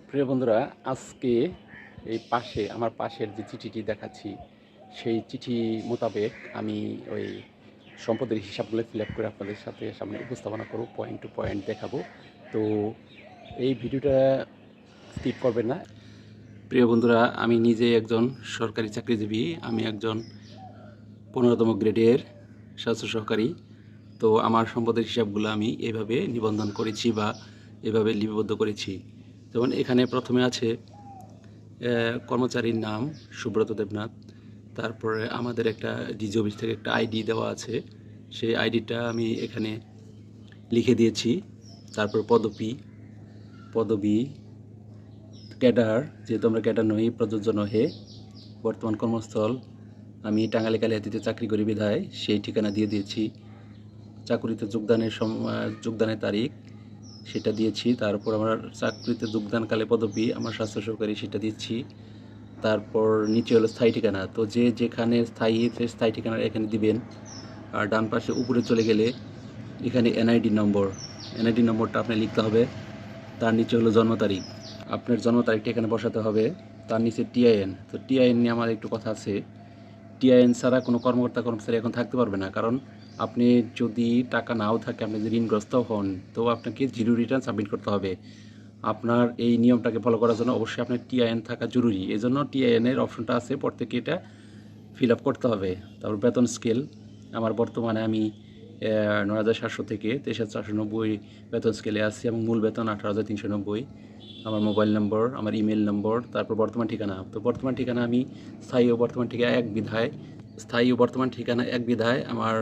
প্রিয় বন্ধুরা, আজকে এই আমার পাশের যে চিঠিটি দেখাচ্ছি, সেই চিঠি মোতাবেক আমি ওই সম্পদের হিসাবগুলো ফিল আপ করে আপনাদের সামনে উপস্থাপনা করব, পয়েন্ট টু পয়েন্ট দেখাবো। তো এই ভিডিওটা স্কিপ করবেন না। প্রিয় বন্ধুরা, আমি নিজে একজন সরকারি চাকরিজীবী। আমি একজন 15তম গ্রেডের স্বাস্থ্য সহকারী। তো আমার সম্পদের হিসাবগুলো আমি এভাবে নিবন্ধন করেছি বা এভাবে লিপিবদ্ধ করেছি। যেমন এখানে প্রথমে আছে কর্মচারীর নাম সুব্রত দেবনাথ। তারপরে আমাদের একটা ডিজি অফিস থেকে একটা আইডি দেওয়া আছে, সেই আইডিটা আমি এখানে লিখে দিয়েছি। তারপর পদবি ক্যাডার, যেহেতু আমরা ক্যাডার নই, প্রযোজ্য নহে। বর্তমান কর্মস্থল আমি টাঙ্গাইল কালিহাতীতে চাকরি করি বিধায় সেই ঠিকানা দিয়ে দিয়েছি। চাকুরিতে যোগদানের তারিখ সেটা দিয়েছি। তারপর আমার চাকরিতে যোগদানকালে পদবি আমার স্বাস্থ্য সহকারী সেটা দিচ্ছি। তারপর নিচে হলো স্থায়ী ঠিকানা। তো যেখানে স্থায়ী ঠিকানা এখানে দিবেন। আর ডান পাশে উপরে চলে গেলে এখানে এনআইডি নম্বরটা আপনার লিখতে হবে। তার নিচে হলো জন্ম তারিখ, আপনার জন্ম তারিখটা এখানে বসাতে হবে। তার নিচে টিআইএন। তো টিআইএন নিয়ে আমার একটু কথা আছে। টিআইএন ছাড়া কোনো কর্মচারী এখন থাকতে পারবে না, কারণ আপনি যদি টাকা নাও থাকে, আপনি যদি ঋণগ্রস্ত হন, তো আপনাকে জিরো রিটার্ন সাবমিট করতে হবে। আপনার এই নিয়মটাকে ফলো করার জন্য অবশ্যই আপনার টিআইএন থাকা জরুরি। এই জন্য টিআইএনের অপশনটা আছে, প্রত্যেকে এটা ফিল আপ করতে হবে। তারপর বেতন স্কেল আমার বর্তমানে আমি ৯,৭০০ থেকে ২৩,৪৯০ বেতন স্কেলে আসছি এবং মূল বেতন ১৮,৩৯০। আমার মোবাইল নম্বর, আমার ইমেল নম্বর, তারপর বর্তমান ঠিকানা। তো বর্তমান ঠিকানা আমি স্থায়ী ও বর্তমান ঠিকানা এক বিধায় আমার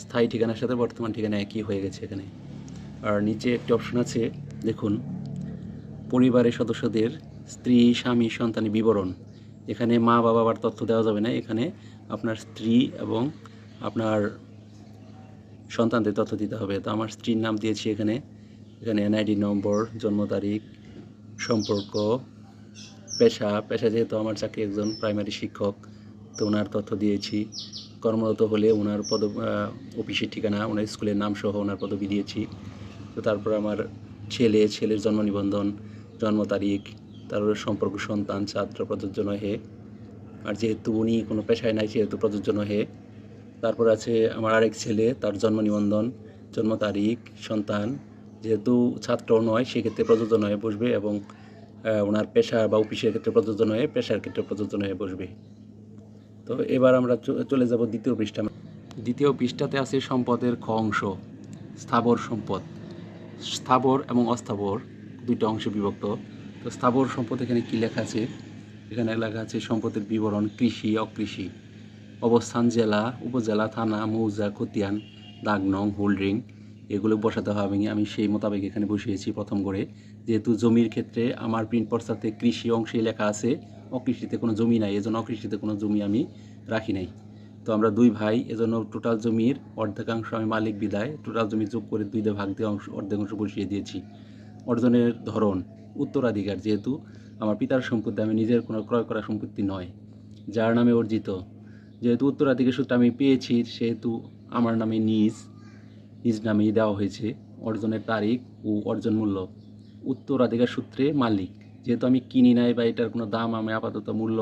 স্থায়ী ঠিকানার সাথে বর্তমান ঠিকানা একই হয়ে গেছে এখানে। আর নিচে একটি অপশন আছে, দেখুন, পরিবারের সদস্যদের স্ত্রী, স্বামী, সন্তানের বিবরণ। এখানে মা বাবার তথ্য দেওয়া যাবে না, এখানে আপনার স্ত্রী এবং আপনার সন্তানদের তথ্য দিতে হবে। তো আমার স্ত্রীর নাম দিয়েছি এখানে এনআইডি নম্বর, জন্ম তারিখ, সম্পর্ক, পেশা যেহেতু আমার চাকরি একজন প্রাইমারি শিক্ষক, তো ওনার তথ্য দিয়েছি। কর্মরত হলে ওনার অফিসের ঠিকানা, ওনার স্কুলের নাম সহ ওনার পদবি দিয়েছি। তো তারপর আমার ছেলের জন্ম নিবন্ধন, জন্ম তারিখ, তারপরে সম্পর্ক, সন্তান, ছাত্র, প্রযোজ্য নহে। আর যেহেতু উনি কোনো পেশায় নাই সেহেতু প্রযোজ্য নহে। তারপর আছে আমার আরেক ছেলে, তার জন্ম নিবন্ধন, জন্ম তারিখ, সন্তান, যেহেতু ছাত্র নয় সেক্ষেত্রে প্রযোজ্য নহে বসবে, এবং ওনার পেশা বা অফিসের ক্ষেত্রে প্রযোজ্য নহে, পেশার ক্ষেত্রে প্রযোজ্য নহে বসবে। তো এবার আমরা চলে যাব দ্বিতীয় পৃষ্ঠাতে আছে সম্পদের খ অংশ, স্থাবর সম্পদ। স্থাবর এবং অস্থাবর দুইটা অংশে বিভক্ত। তো স্থাবর সম্পদ এখানে কি লেখা আছে? এখানে লেখা আছে সম্পদের বিবরণ, কৃষি, অকৃষি, অবস্থান, জেলা, উপজেলা, থানা, মৌজা, খতিয়ান, দাগ নং, হোল্ডিং, এগুলো বসাতে হবে। আমি সেই মোতাবেক এখানে বসিয়েছি প্রথম করে। যেহেতু জমির ক্ষেত্রে আমার প্রিন্ট পর্চাতে কৃষি অংশে লেখা আছে, অকৃষিতে কোনো জমি নাই, এজন্য অকৃষিতে কোনো জমি আমি রাখি নাই। তো আমরা দুই ভাই, এজন্য টোটাল জমির অর্ধেকাংশ আমি মালিক বিদায় টোটাল জমি যোগ করে 2 ভাগ দিয়ে অর্ধেক অংশ বসিয়ে দিয়েছি। অর্জনের ধরন উত্তরাধিকার, যেহেতু আমার পিতার সম্পত্তি, আমি নিজের কোনো ক্রয় করা সম্পত্তি নয়, যার নামে অর্জিত। যেহেতু উত্তরাধিকার সূত্রে আমি পেয়েছি সেহেতু আমার নামে নিজ নামেই দেওয়া হয়েছে। অর্জনের তারিখ ও অর্জন মূল্য উত্তরাধিকার সূত্রে মালিক, যেহেতু আমি কিনি নাই বা এটার কোনো দাম আমি আপাতত মূল্য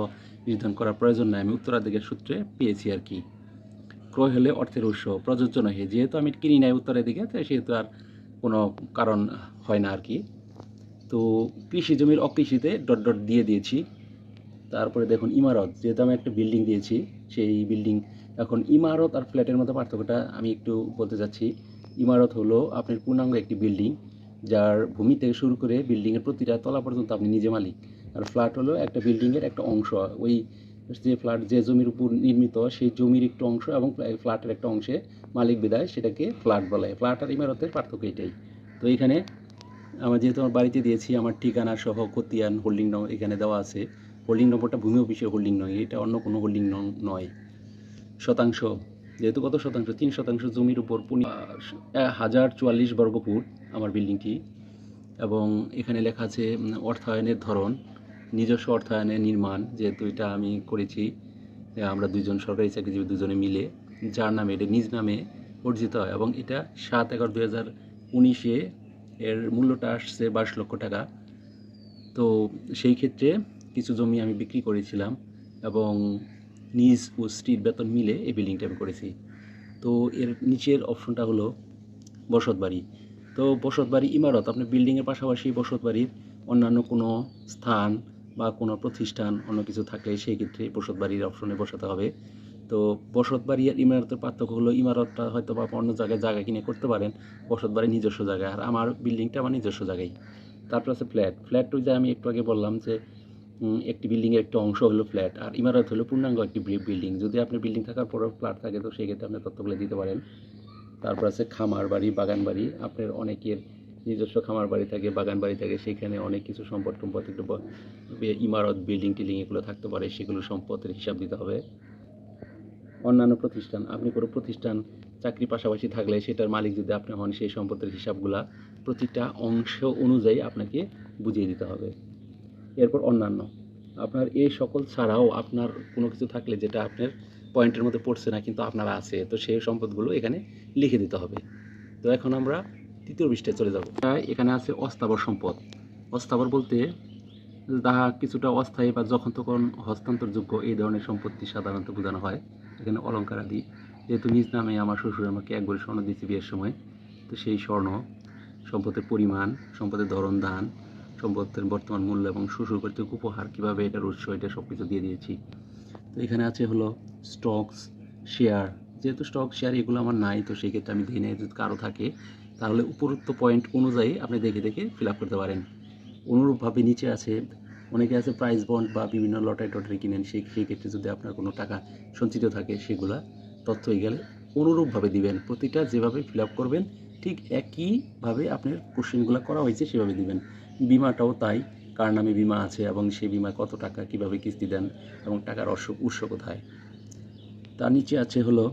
নির্ধারণ করার প্রয়োজন নাই, আমি উত্তরাধিকার সূত্রে পেয়েছি আর কি। ক্রয় হলে অর্থের উৎস, প্রযোজ্য নয়, যেহেতু আমি কিনি নাই উত্তরাধিকার, তাই সেহেতু আর কোনো কারণ হয় না আর কি। তো কৃষি জমির অকৃষিতে ডট দিয়ে দিয়েছি। তারপরে দেখুন ইমারত, যেহেতু আমি একটা বিল্ডিং দিয়েছি, সেই বিল্ডিং, এখন ইমারত আর ফ্ল্যাটের মধ্যে পার্থক্যটা আমি একটু বলতে চাচ্ছি। ইমারত হলো আপনার পূর্ণাঙ্গ একটি বিল্ডিং, যার ভূমি থেকে শুরু করে বিল্ডিংয়ের প্রতিটা তলা পর্যন্ত আপনি নিজে মালিক। আর ফ্ল্যাট হলো একটা বিল্ডিংয়ের একটা অংশ, ওই যে জমির উপর নির্মিত সেই জমির একটু অংশ এবং ফ্ল্যাটের একটা অংশে মালিক বিদায় সেটাকে ফ্ল্যাট বলে। ফ্ল্যাট আর ইমারতের পার্থক্য এটাই। তো এখানে আমার যেহেতু আমার বাড়িতে দিয়েছি, আমার ঠিকানা সহ খতিয়ান, হোল্ডিং নম্বর এখানে দেওয়া আছে। হোল্ডিং নম্বরটা ভূমি অফিসের হোল্ডিং নয়, এটা অন্য কোনো হোল্ডিং নয়। শতাংশ, যেহেতু কত শতাংশ, 3% জমির উপর 1044 বর্গফুট আমার বিল্ডিংটি। এবং এখানে লেখা আছে অর্থায়নের ধরন, নিজস্ব অর্থায়নে নির্মাণ, যেহেতু এটা আমি করেছি আমরা দুইজন সরকারি চাকরিজীবী দুজনে মিলে, যার নামে এটা নিজ নামে অর্জিত হয়। এবং এটা 7/11/2019 এর মূল্যটা আসছে 22 লক্ষ টাকা। তো সেই ক্ষেত্রে কিছু জমি আমি বিক্রি করেছিলাম এবং নিজ ও স্ত্রীর বেতন মিলে এই বিল্ডিংটা আমি করেছি। তো এর নিচের অপশনটা হলো বসতবাড়ি। তো বসতবাড়ি ইমারত, আপনি বিল্ডিংয়ের পাশাপাশি বসতবাড়ির অন্যান্য কোনো স্থান বা কোনো প্রতিষ্ঠান অন্য কিছু থাকলে সেই ক্ষেত্রে বসতবাড়ির অপশনে বসাতে হবে। তো বসতবাড়ি আর ইমারতের পার্থক্য হলো ইমারতটা হয়তো বা অন্য জায়গায় জায়গা কিনে করতে পারেন, বসতবাড়ি নিজস্ব জায়গায়, আর আমার বিল্ডিংটা আমার নিজস্ব জায়গায়। তারপর আছে ফ্ল্যাট। ফ্ল্যাট ওই যে আমি একটু আগে বললাম যে একটি বিল্ডিংয়ের একটা অংশ হলো ফ্ল্যাট, আর ইমারত হলো পূর্ণাঙ্গ একটি বিল্ডিং। যদি আপনার বিল্ডিং থাকার পরেও ফ্ল্যাট থাকে তো সেক্ষেত্রে আপনি তথ্যগুলো দিতে পারেন। তারপর আছে খামার বাড়ি, বাগান বাড়ি। আপনার অনেকের নিজস্ব খামার বাড়ি থাকে, বাগান বাড়ি থাকে, সেখানে অনেক কিছু সম্পদ টম্পদ একটু ইমারত বিল্ডিং টিল্ডিং এগুলো থাকতে পারে, সেগুলো সম্পদের হিসাব দিতে হবে। অন্যান্য প্রতিষ্ঠান, আপনি কোনো প্রতিষ্ঠান চাকরি পাশাপাশি থাকলে সেটার মালিক যদি আপনি হন, সেই সম্পদের হিসাবগুলা প্রতিটা অংশ অনুযায়ী আপনাকে বুঝিয়ে দিতে হবে। এরপর অন্যান্য, আপনার এই সকল ছাড়াও আপনার কোনো কিছু থাকলে যেটা আপনার পয়েন্টের মধ্যে পড়ছে না কিন্তু আপনার আছে, তো সেই সম্পদগুলো এখানে লিখে দিতে হবে। তো এখন আমরা তৃতীয় পৃষ্ঠায় চলে যাব। এখানে আছে অস্থাবর সম্পদ। অস্থাবর বলতে যাহা কিছুটা অস্থায়ী বা যখন তখন হস্তান্তরযোগ্য এই ধরনের সম্পত্তি সাধারণত বোঝানো হয়। এখানে অলঙ্কার আদি, যেহেতু নিজ নামে আমার শ্বশুর আমাকে 1 ভরি স্বর্ণ দিয়েছে বিয়ের সময়, তো সেই স্বর্ণ, সম্পদের পরিমাণ, সম্পদের ধরন, দান, সম্পদের বর্তমান মূল্য এবং শ্বশুর কর্তৃক উপহার কীভাবে এটার উৎস, এটা সব কিছু দিয়ে দিয়েছি। তো এখানে আছে হলো স্টকস, শেয়ার। যেহেতু স্টক শেয়ার এগুলো আমার নাই, তো সেই ক্ষেত্রে আমি দিই নাই। যদি কারো থাকে তাহলে উপরোক্ত পয়েন্ট অনুযায়ী আপনি দেখে দেখে ফিল আপ করতে পারেন। অনুরূপভাবে নিচে আছে, অনেকে আছে প্রাইজ বন্ড বা বিভিন্ন লটারি টটারি কিনেন, সেই ক্ষেত্রে যদি আপনার কোনো টাকা সঞ্চিত থাকে সেগুলা তথ্য হয়ে গেলে অনুরূপভাবে দিবেন। প্রতিটা যেভাবে ফিল আপ করবেন ঠিক একইভাবে আপনার কোশ্চেনগুলো করা হয়েছে সেভাবে দিবেন। বিমাটাও তাই, কার নামে বিমা আছে এবং সেই বিমা কত টাকা, কীভাবে কিস্তি দেন এবং টাকার উৎস কোথায়। তার নিচে আছে হলো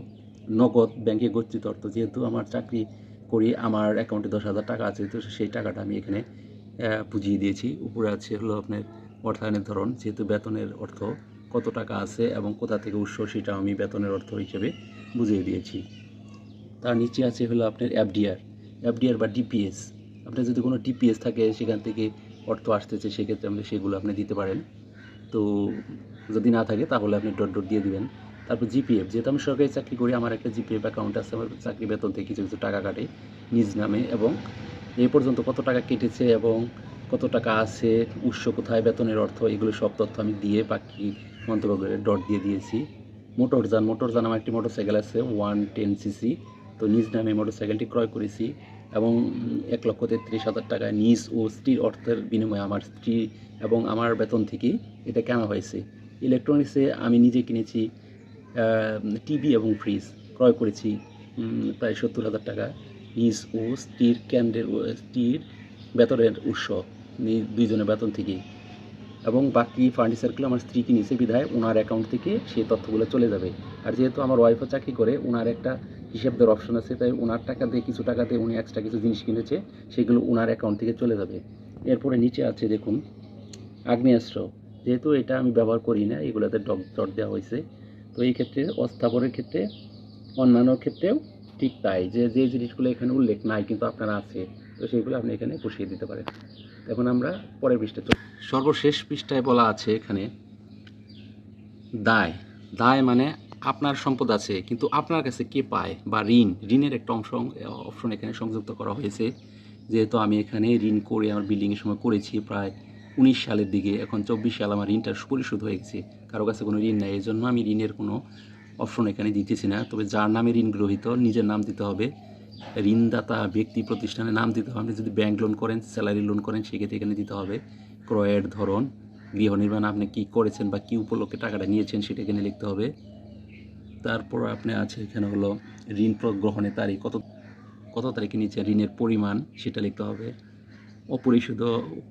নগদ ব্যাংকে গচ্ছিত অর্থ। যেহেতু আমার চাকরি করি, আমার অ্যাকাউন্টে 10,000 টাকা আছে, তো সেই টাকাটা আমি এখানে বুঝিয়ে দিয়েছি। উপরে আছে হলো আপনার অর্থায়নের ধরন, যেহেতু বেতনের অর্থ কত টাকা আছে এবং কোথা থেকে উৎস সেটা আমি বেতনের অর্থ হিসেবে বুঝিয়ে দিয়েছি। তার নিচে আছে হলো আপনার এফডিআর বা ডিপিএস। আপনার যদি কোনো ডিপিএস থাকে সেখান থেকে অর্থ আসতেছে, সেক্ষেত্রে আপনি সেগুলো আপনি দিতে পারেন। তো যদি না থাকে তাহলে আপনি ডট ডট দিয়ে দিবেন। তারপর জিপিএফ, যেহেতু আমি সরকারি চাকরি করি, আমার একটা জিপিএফ অ্যাকাউন্ট আছে, আমার চাকরি বেতন থেকে কিছু কিছু টাকা কাটে নিজ নামে, এবং এ পর্যন্ত কত টাকা কেটেছে এবং কত টাকা আছে, উৎস কোথায়, বেতনের অর্থ, এগুলো সব তথ্য আমি দিয়ে বাকি মন্তব্য করে ডট দিয়ে দিয়েছি। মোটরযান আমার একটি মোটরসাইকেল আছে 110 সিসি, তো নিজ নামে মোটরসাইকেলটি ক্রয় করেছি এবং 1,33,000 টাকায় নিজ ও স্ত্রীর অর্থের বিনিময়ে আমার স্ত্রী এবং আমার বেতন থেকেই এটা কেনা হয়েছে। ইলেকট্রনিক্সে আমি নিজে কিনেছি টিভি এবং ফ্রিজ ক্রয় করেছি প্রায় 70,000 টাকা নিজ ও স্ত্রীর বেতনের উৎস দুইজনের বেতন থেকেই, এবং বাকি ফার্নিচারগুলো আমার স্ত্রী কিনেছে বিধায় ওনার অ্যাকাউন্ট থেকে সেই তথ্যগুলো চলে যাবে। আর যেহেতু আমার ওয়াইফও চাকরি করে, ওনার একটা হিসাব দেওয়ার অপশন আছে, তাই ওনার টাকা দিয়ে কিছু টাকা দিয়ে উনি এক্সট্রা কিছু জিনিস কিনেছে, সেগুলো ওনার অ্যাকাউন্ট থেকে চলে যাবে। এরপরে নিচে আছে দেখুন আগ্নেয়াস্ত্র, যেহেতু এটা আমি ব্যবহার করি না, এগুলোতে ডট দেওয়া হয়েছে। তো এই ক্ষেত্রে অস্থাবরের ক্ষেত্রে অন্যান্য ক্ষেত্রেও ঠিক তাই, যে যে জিনিসগুলো এখানে উল্লেখ নাই কিন্তু আপনার আছে, তো সেগুলো আপনি এখানে বসিয়ে দিতে পারেন। এখন আমরা পরের পৃষ্ঠায় চলি। সর্বশেষ পৃষ্ঠায় বলা আছে এখানে দায় মানে আপনার সম্পদ আছে কিন্তু আপনার কাছে কে পায়, বা ঋণের একটা অপশন এখানে সংযুক্ত করা হয়েছে। যেহেতু আমি এখানে ঋণ করে আমার বিল্ডিংয়ের সময় করেছি প্রায় 19 সালের দিকে, এখন 24 সাল আমার ঋণটা পরিশোধ হয়ে গেছে, কারো কাছে কোনো ঋণ নেই, এই জন্য আমি ঋণের কোনো অপশন এখানে দিতেছি না। তবে যার নামে ঋণ গ্রহীত নিজের নাম দিতে হবে, ঋণদাতা ব্যক্তি প্রতিষ্ঠানের নাম দিতে হবে। আপনি যদি ব্যাংক লোন করেন, স্যালারি লোন করেন, সেক্ষেত্রে এখানে দিতে হবে। ক্রয়ের ধরন, গৃহ নির্মাণ আপনি কী করেছেন বা কী উপলক্ষে টাকাটা নিয়েছেন সেটা এখানে লিখতে হবে। তারপর আপনি আছে এখানে হলো ঋণ গ্রহণের তারিখ, কত তারিখে নিয়েছেন, ঋণের পরিমাণ সেটা লিখতে হবে।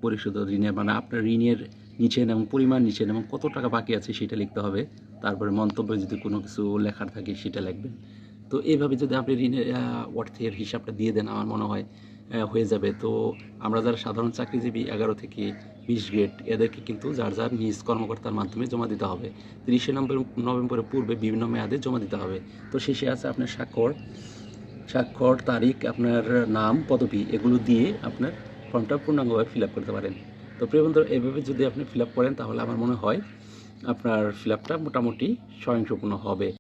পরিশোধ ঋণের মানে আপনার ঋণের নিচ্ছেন এবং পরিমাণ নিচ্ছেন এবং কত টাকা বাকি আছে সেটা লিখতে হবে। তারপরে মন্তব্যে যদি কোনো কিছু লেখার থাকে সেটা লিখবেন। তো এইভাবে যদি আপনি ঋণের অর্থের হিসাবটা দিয়ে দেন, আমার মনে হয় হয়ে যাবে। তো আমরা যারা সাধারণ চাকরিজীবী 11 থেকে 20 গ্রেড, এদেরকে কিন্তু যার যার নিজ কর্মকর্তার মাধ্যমে জমা দিতে হবে। 30 নভেম্বরের পূর্বে বিভিন্ন মেয়াদে জমা দিতে হবে। তো শেষে আছে আপনার স্বাক্ষর তারিখ, আপনার নাম, পদবি, এগুলো দিয়ে আপনার ফর্মটা পূর্ণাঙ্গভাবে ফিল আপ করতে পারেন। তো প্রিয় বন্ধুরা, এভাবে যদি আপনি ফিল আপ করেন তাহলে আমার মনে হয় আপনার ফিল আপটা মোটামুটি স্বয়ংসম্পূর্ণ হবে।